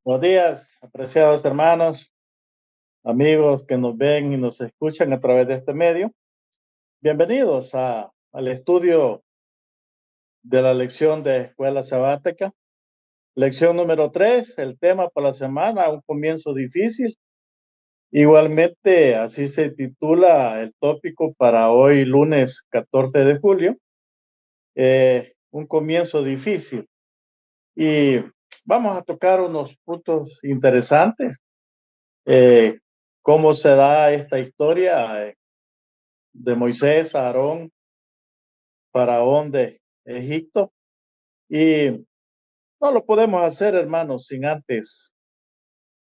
Buenos días, apreciados hermanos, amigos que nos ven y nos escuchan a través de este medio. Bienvenidos al estudio de la lección de Escuela Sabática. Lección número 3, el tema para la semana, un comienzo difícil. Igualmente, así se titula el tópico para hoy, lunes 14 de julio. Un comienzo difícil. Y vamos a tocar unos puntos interesantes. Cómo se da esta historia de Moisés, Aarón, faraón de Egipto. Y no lo podemos hacer, hermanos, sin antes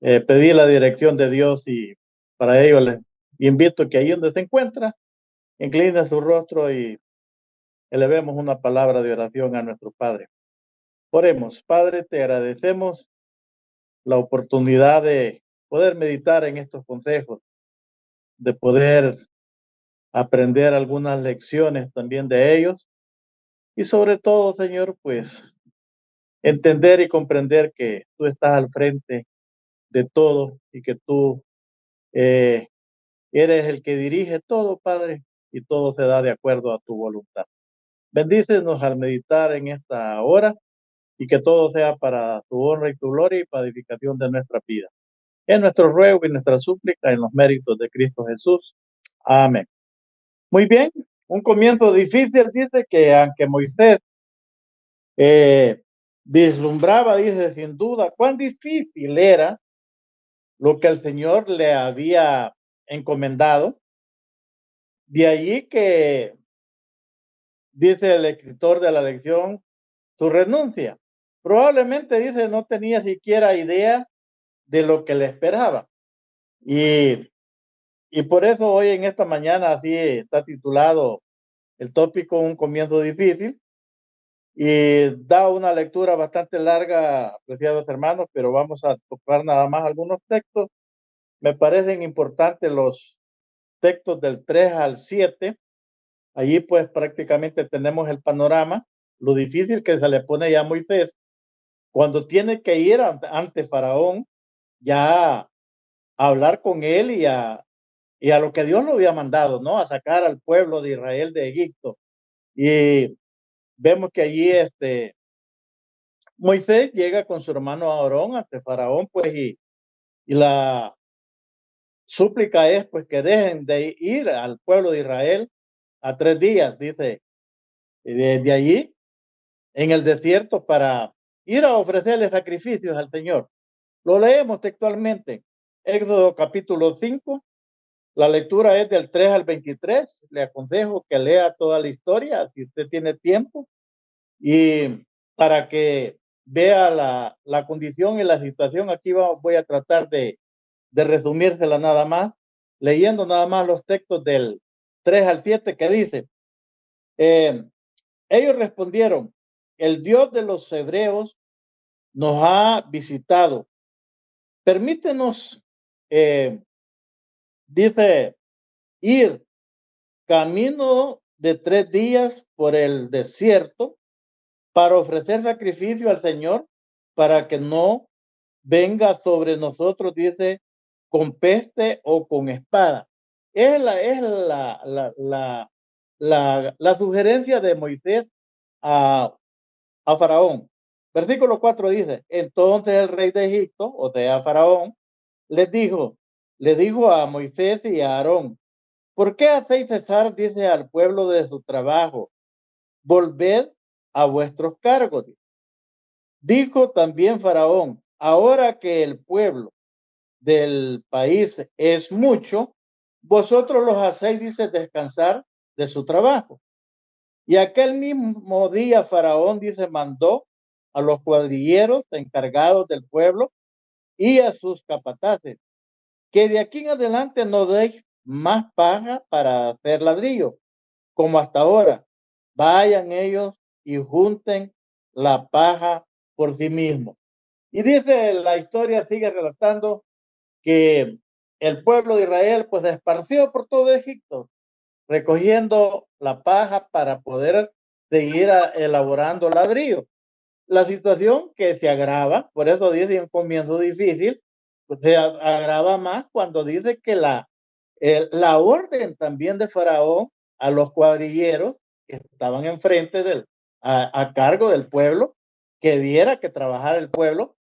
pedir la dirección de Dios. Y para ello les invito que ahí donde se encuentra, incline su rostro y elevemos una palabra de oración a nuestro Padre. Oremos. Padre, te agradecemos la oportunidad de poder meditar en estos consejos, de poder aprender algunas lecciones también de ellos. Y sobre todo, Señor, pues entender y comprender que tú estás al frente de todo y que tú eh, eres el que dirige todo, Padre, y todo se da de acuerdo a tu voluntad. Bendícenos al meditar en esta hora y que todo sea para tu honra y tu gloria y para edificación de nuestra vida. Es nuestro ruego y nuestra súplica en los méritos de Cristo Jesús. Amén. Muy bien, un comienzo difícil, dice que aunque Moisés vislumbraba, dice, sin duda, cuán difícil era lo que el Señor le había encomendado. De allí que dice el escritor de la lección su renuncia. Probablemente, dice, no tenía siquiera idea de lo que le esperaba. Y, y por eso hoy en esta mañana así está titulado el tópico Un comienzo difícil. Y da una lectura bastante larga, apreciados hermanos, pero vamos a tocar nada más algunos textos. Me parecen importantes los textos del 3 al 7. Allí pues prácticamente tenemos el panorama, lo difícil que se le pone ya a Moisés cuando tiene que ir ante Faraón ya a hablar con él y a lo que Dios lo había mandado, ¿no? A sacar al pueblo de Israel de Egipto. Y vemos que allí Moisés llega con su hermano Aarón ante Faraón, pues, y la súplica es pues que dejen de ir al pueblo de Israel a 3 días, dice, de allí en el desierto para ir a ofrecerle sacrificios al Señor. Lo leemos textualmente. Éxodo capítulo 5. La lectura es del 3 al 23. Le aconsejo que lea toda la historia si usted tiene tiempo y para que vea la condición y la situación. Aquí voy a tratar de resumírsela nada más, leyendo nada más los textos del 3 al 7 que dice, ellos respondieron, el Dios de los hebreos nos ha visitado. Permítenos, dice, ir camino de 3 días por el desierto para ofrecer sacrificio al Señor, para que no venga sobre nosotros, dice, con peste o con espada. Es la sugerencia de Moisés a, a Faraón. Versículo 4 dice, entonces el rey de Egipto, o sea, Faraón, les dijo, le dijo a Moisés y a Aarón, ¿por qué hacéis cesar, dice, al pueblo de su trabajo? Volved a vuestros cargos. Dijo también Faraón, ahora que el pueblo del país es mucho, vosotros los hacéis, dice, descansar de su trabajo. Y aquel mismo día Faraón, dice, mandó a los cuadrilleros encargados del pueblo y a sus capataces, que de aquí en adelante no deis más paja para hacer ladrillo, como hasta ahora. Vayan ellos y junten la paja por sí mismos. Y dice, la historia sigue relatando que el pueblo de Israel pues se esparció por todo Egipto, recogiendo la paja para poder seguir elaborando ladrillo. la situación que se agrava, por eso dice un comienzo difícil, pues se agrava más cuando dice que la orden también de Faraón a los cuadrilleros que estaban enfrente a cargo del pueblo, que viera que trabajara el pueblo,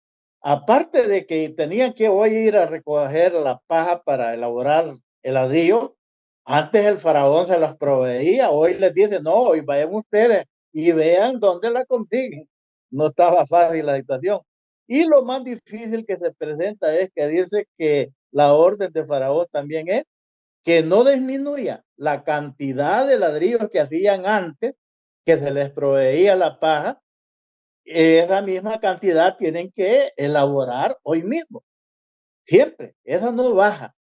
aparte de que tenían que hoy ir a recoger la paja para elaborar el ladrillo, antes el faraón se las proveía, hoy les dice, no, hoy vayan ustedes y vean dónde la consiguen. No estaba fácil la situación. Y lo más difícil que se presenta es que dice que la orden de faraón también es que no disminuya la cantidad de ladrillos que hacían antes, que se les proveía la paja, esa misma cantidad tienen que elaborar hoy mismo, siempre, esa no baja.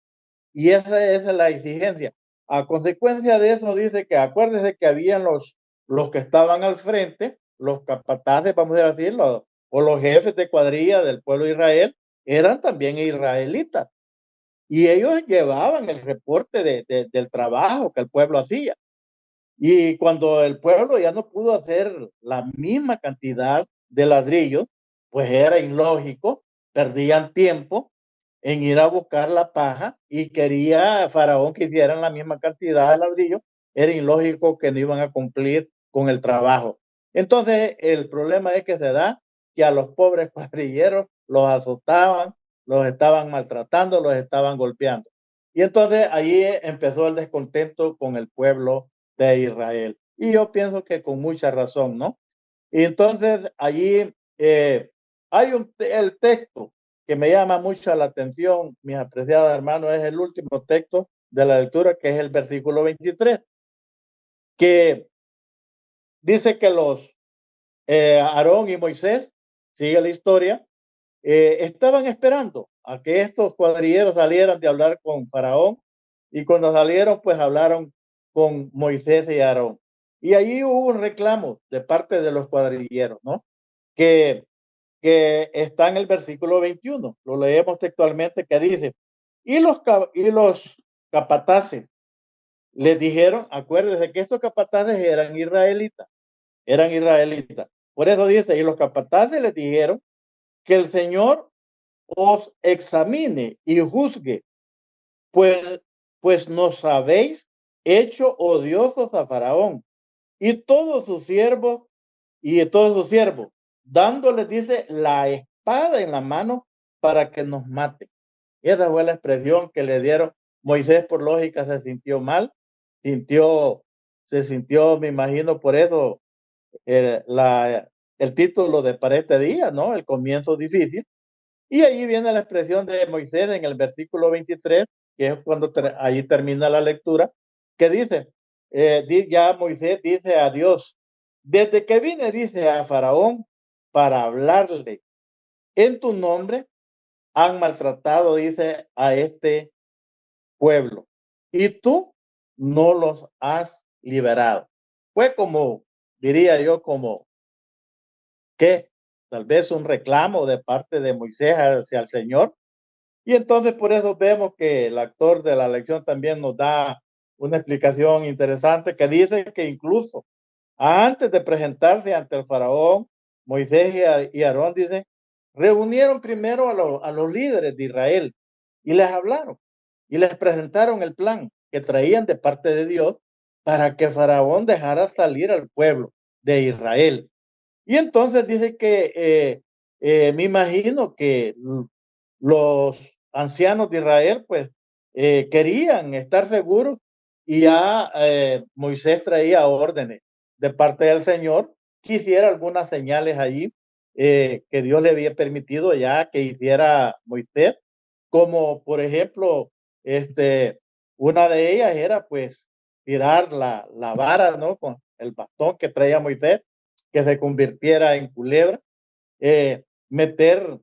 Y esa es la exigencia. A consecuencia de eso dice que acuérdese que habían los que estaban al frente, los capataces, vamos a decir, o los jefes de cuadrilla del pueblo de Israel, eran también israelitas. Y ellos llevaban el reporte del trabajo que el pueblo hacía. Y cuando el pueblo ya no pudo hacer la misma cantidad de ladrillos, pues era ilógico, perdían tiempo en ir a buscar la paja y quería Faraón que hicieran la misma cantidad de ladrillos, era ilógico que no iban a cumplir con el trabajo. Entonces, el problema es que se da que a los pobres cuadrilleros los azotaban, los estaban maltratando, los estaban golpeando. Y entonces ahí empezó el descontento con el pueblo de Israel. Y yo pienso que con mucha razón, ¿no? Y entonces allí hay el texto que me llama mucho la atención, mis apreciados hermanos, es el último texto de la lectura, que es el versículo 23, que dice que Aarón y Moisés, sigue la historia, estaban esperando a que estos cuadrilleros salieran de hablar con Faraón, y cuando salieron, pues hablaron con Moisés y Aarón. Y allí hubo un reclamo de parte de los cuadrilleros, ¿no? Que, que está en el versículo 21, lo leemos textualmente, que dice, y los capataces les dijeron, acuérdense que estos capataces eran israelitas. Por eso dice, y los capataces les dijeron que el Señor os examine y juzgue, pues, pues nos habéis hecho odiosos a Faraón y todos sus siervos dándoles, dice, la espada en la mano para que nos maten. Esa fue la expresión que le dieron. Moisés, por lógica, se sintió mal, se sintió, me imagino, por eso el, la, el título de para este día, ¿no? El comienzo difícil. Y ahí viene la expresión de Moisés en el versículo 23, que es cuando ahí termina la lectura, que dice, ya Moisés dice a Dios, desde que vine, dice a Faraón, para hablarle en tu nombre, han maltratado, dice, a este pueblo. Y tú no los has liberado. Fue como, diría yo, como que tal vez un reclamo de parte de Moisés hacia el Señor. Y entonces por eso vemos que el actor de la lección también nos da una explicación interesante que dice que incluso antes de presentarse ante el faraón, Moisés y Aarón, dice, reunieron primero a los líderes de Israel y les hablaron y les presentaron el plan que traían de parte de Dios para que Faraón dejara salir al pueblo de Israel. Y entonces dice que me imagino que los ancianos de Israel pues querían estar seguros y ya Moisés traía órdenes de parte del Señor que hiciera algunas señales allí que Dios le había permitido ya que hiciera Moisés, como por ejemplo, una de ellas era pues tirar la vara, ¿no? Con el bastón que traía Moisés, que se convirtiera en culebra, meter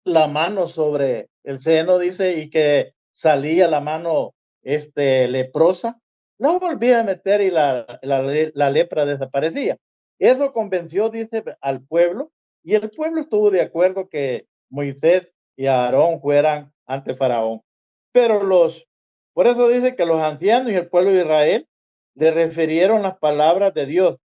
la mano sobre el seno, dice, y que salía la mano leprosa, la volvía a meter y la lepra desaparecía. Eso convenció, dice, al pueblo, y el pueblo estuvo de acuerdo que Moisés y Aarón fueran ante Faraón. Pero por eso dice que los ancianos y el pueblo de Israel le refirieron las palabras de Dios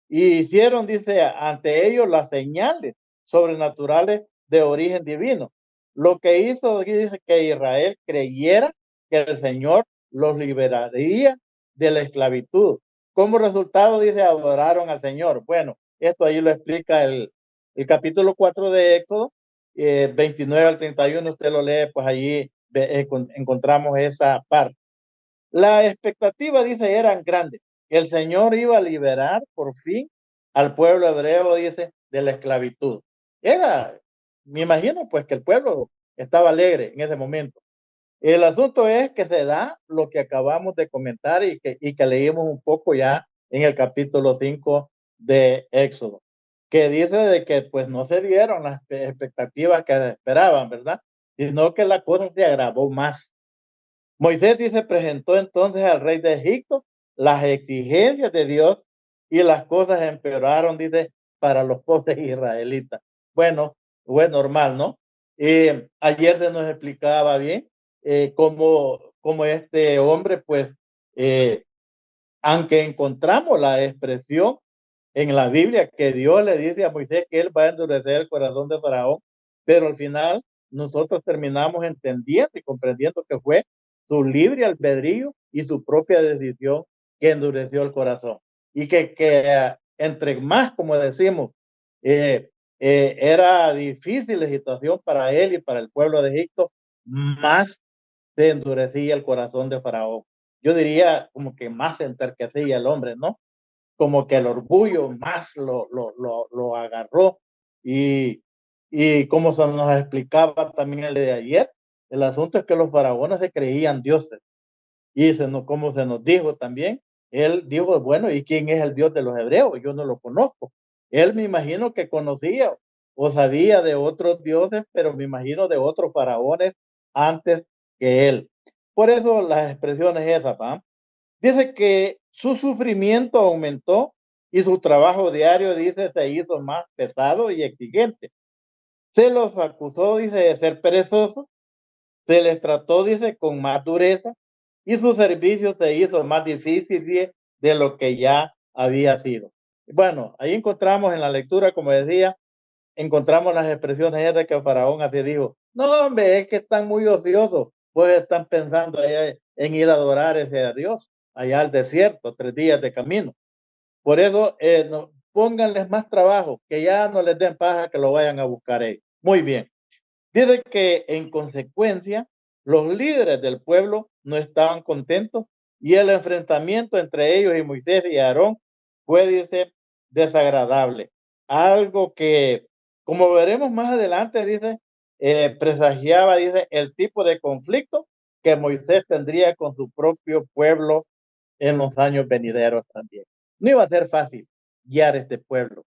y hicieron, dice, ante ellos las señales sobrenaturales de origen divino. Lo que hizo, dice, que Israel creyera que el Señor los liberaría de la esclavitud. Como resultado, dice, adoraron al Señor. Bueno, esto ahí lo explica el capítulo 4 de Éxodo, 29 al 31, usted lo lee, pues allí encontramos esa parte. La expectativa, dice, eran grandes. El Señor iba a liberar por fin al pueblo hebreo, dice, de la esclavitud. Era, me imagino, pues que el pueblo estaba alegre en ese momento. El asunto es que se da lo que acabamos de comentar y que leímos un poco ya en el capítulo 5 de Éxodo, que dice de que pues no se dieron las expectativas que esperaban, ¿verdad? Sino que la cosa se agravó más. Moisés, dice, presentó entonces al rey de Egipto las exigencias de Dios y las cosas empeoraron, dice, para los pobres israelitas. Bueno, fue normal, ¿no? Ayer se nos explicaba bien cómo este hombre, pues, eh, aunque encontramos la expresión en la Biblia que Dios le dice a Moisés que él va a endurecer el corazón de Faraón, pero al final nosotros terminamos entendiendo y comprendiendo que fue su libre albedrío y su propia decisión que endureció el corazón. Y que entre más, como decimos, era difícil la situación para él y para el pueblo de Egipto, más se endurecía el corazón de Faraón. Yo diría como que más se enterquecía el hombre, ¿no? Como que el orgullo más lo agarró y como se nos explicaba también el de ayer, el asunto es que los faraones se creían dioses y como se nos dijo también, él dijo, bueno, ¿y quién es el Dios de los hebreos? Yo no lo conozco. Él me imagino que conocía o sabía de otros dioses, pero me imagino de otros faraones antes que él. Por eso las expresiones esas, ¿va? Dice que su sufrimiento aumentó y su trabajo diario, dice, se hizo más pesado y exigente. Se los acusó, dice, de ser perezosos, se les trató, dice, con más dureza y su servicio se hizo más difícil de lo que ya había sido. Bueno, ahí encontramos en la lectura, como decía, encontramos las expresiones de que el faraón así dijo, no, hombre, es que están muy ociosos, pues están pensando allá en ir a adorar ese a Dios, allá al desierto, 3 días de camino. Por eso, no, pónganles más trabajo, que ya no les den paja, que lo vayan a buscar ellos. Muy bien. Dice que en consecuencia, los líderes del pueblo no estaban contentos y el enfrentamiento entre ellos y Moisés y Aarón fue, dice, desagradable. Algo que, como veremos más adelante, dice, presagiaba, dice, el tipo de conflicto que Moisés tendría con su propio pueblo en los años venideros también. No iba a ser fácil guiar este pueblo.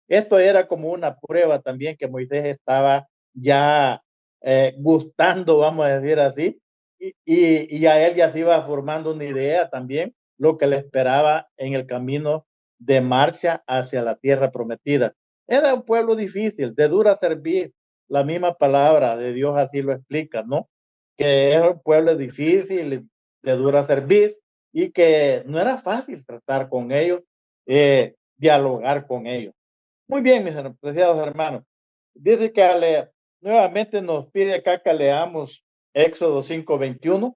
Esto era como una prueba también que Moisés estaba ya gustando, vamos a decir así, y a él ya se iba formando una idea también lo que le esperaba en el camino de marcha hacia la tierra prometida. Era un pueblo difícil, de dura servir. La misma palabra de Dios así lo explica, ¿no? Que era un pueblo difícil, de dura servir, y que no era fácil tratar con ellos, dialogar con ellos. Muy bien, mis apreciados hermanos. Dice que nuevamente nos pide acá que leamos Éxodo 5:21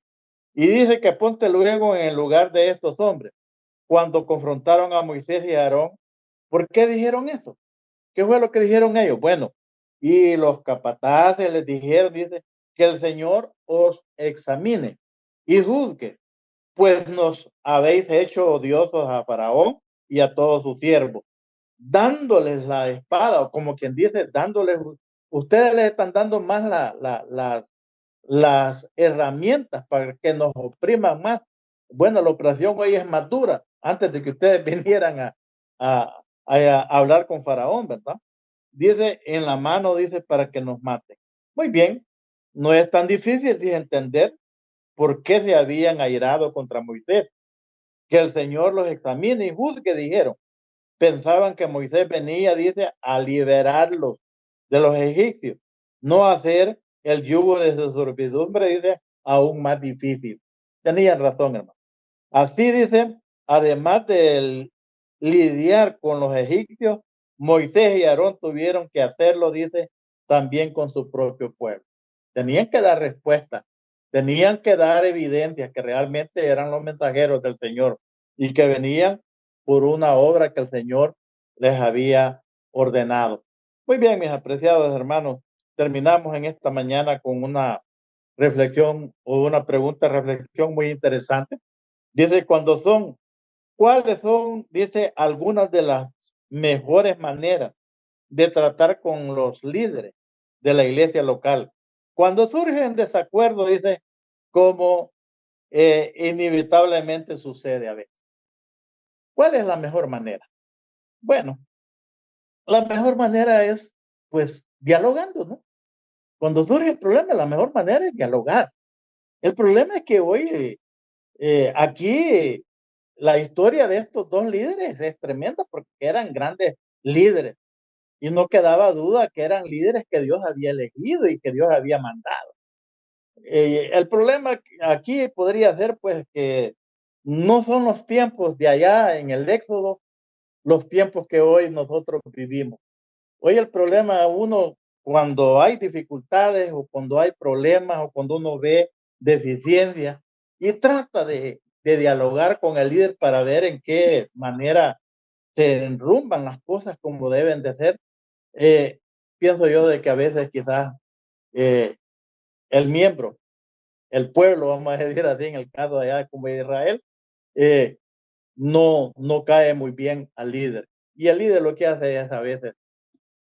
y dice que ponte luego en el lugar de estos hombres cuando confrontaron a Moisés y a Aarón. ¿Por qué dijeron eso? ¿Qué fue lo que dijeron ellos? Bueno, y los capataces les dijeron, dice, que el Señor os examine y juzgue, pues nos habéis hecho odiosos a Faraón y a todos sus siervos, dándoles la espada, o como quien dice, dándoles, ustedes les están dando más las herramientas para que nos opriman más. Bueno, la operación hoy es más dura, antes de que ustedes vinieran a hablar con Faraón, ¿verdad? Dice, en la mano, dice, para que nos maten. Muy bien, no es tan difícil de entender por qué se habían airado contra Moisés. Que el Señor los examine y juzgue, dijeron. Pensaban que Moisés venía, dice, a liberarlos de los egipcios, no a hacer el yugo de su servidumbre, dice, aún más difícil. Tenían razón, hermano. Así dice, además del lidiar con los egipcios, Moisés y Aarón tuvieron que hacerlo, dice, también con su propio pueblo. Tenían que dar respuesta, tenían que dar evidencia que realmente eran los mensajeros del Señor y que venían por una obra que el Señor les había ordenado. Muy bien, mis apreciados hermanos, terminamos en esta mañana con una reflexión o una pregunta reflexión muy interesante. Dice, ¿cuáles son, dice, algunas de las mejores maneras de tratar con los líderes de la iglesia local? Cuando surgen desacuerdos, dice, como inevitablemente sucede a veces. ¿Cuál es la mejor manera? Bueno, la mejor manera es, pues, dialogando, ¿no? Cuando surge el problema, la mejor manera es dialogar. El problema es que hoy aquí la historia de estos dos líderes es tremenda porque eran grandes líderes y no quedaba duda que eran líderes que Dios había elegido y que Dios había mandado. El problema aquí podría ser pues que no son los tiempos de allá en el Éxodo los tiempos que hoy nosotros vivimos. Hoy el problema uno cuando hay dificultades o cuando hay problemas o cuando uno ve deficiencias y trata de dialogar con el líder para ver en qué manera se enrumban las cosas como deben de ser. Pienso yo de que a veces quizás eh, el miembro, el pueblo, vamos a decir así, en el caso de allá como de Israel, eh, no cae muy bien al líder. Y el líder lo que hace es a veces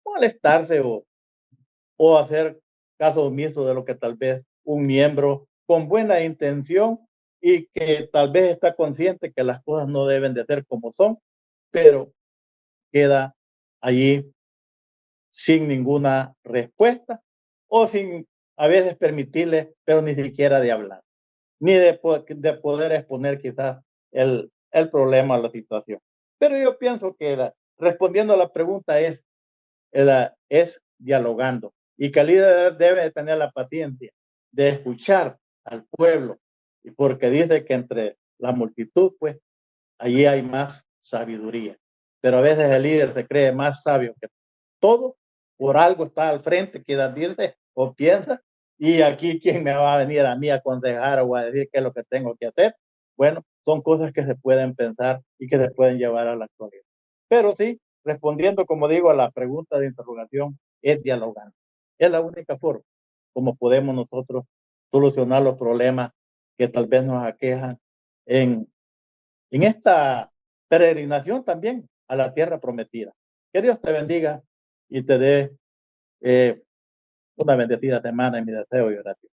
molestarse o hacer caso omiso de lo que tal vez un miembro con buena intención y que tal vez está consciente que las cosas no deben de ser como son, pero queda allí sin ninguna respuesta o sin a veces permitirle, pero ni siquiera de hablar, ni de poder exponer quizás el problema o la situación. Pero yo pienso que respondiendo a la pregunta es dialogando y que el líder debe de tener la paciencia de escuchar al pueblo, y porque dice que entre la multitud, pues, allí hay más sabiduría. Pero a veces el líder se cree más sabio que todo, por algo está al frente, que dice o piensa, y aquí quién me va a venir a mí a aconsejar o a decir qué es lo que tengo que hacer. Bueno, son cosas que se pueden pensar y que se pueden llevar a la actualidad. Pero sí, respondiendo, como digo, a la pregunta de interrogación, es dialogar. Es la única forma como podemos nosotros solucionar los problemas que tal vez nos aquejan en, en esta peregrinación también a la tierra prometida. Que Dios te bendiga y te dé una bendecida semana en mi deseo y oración.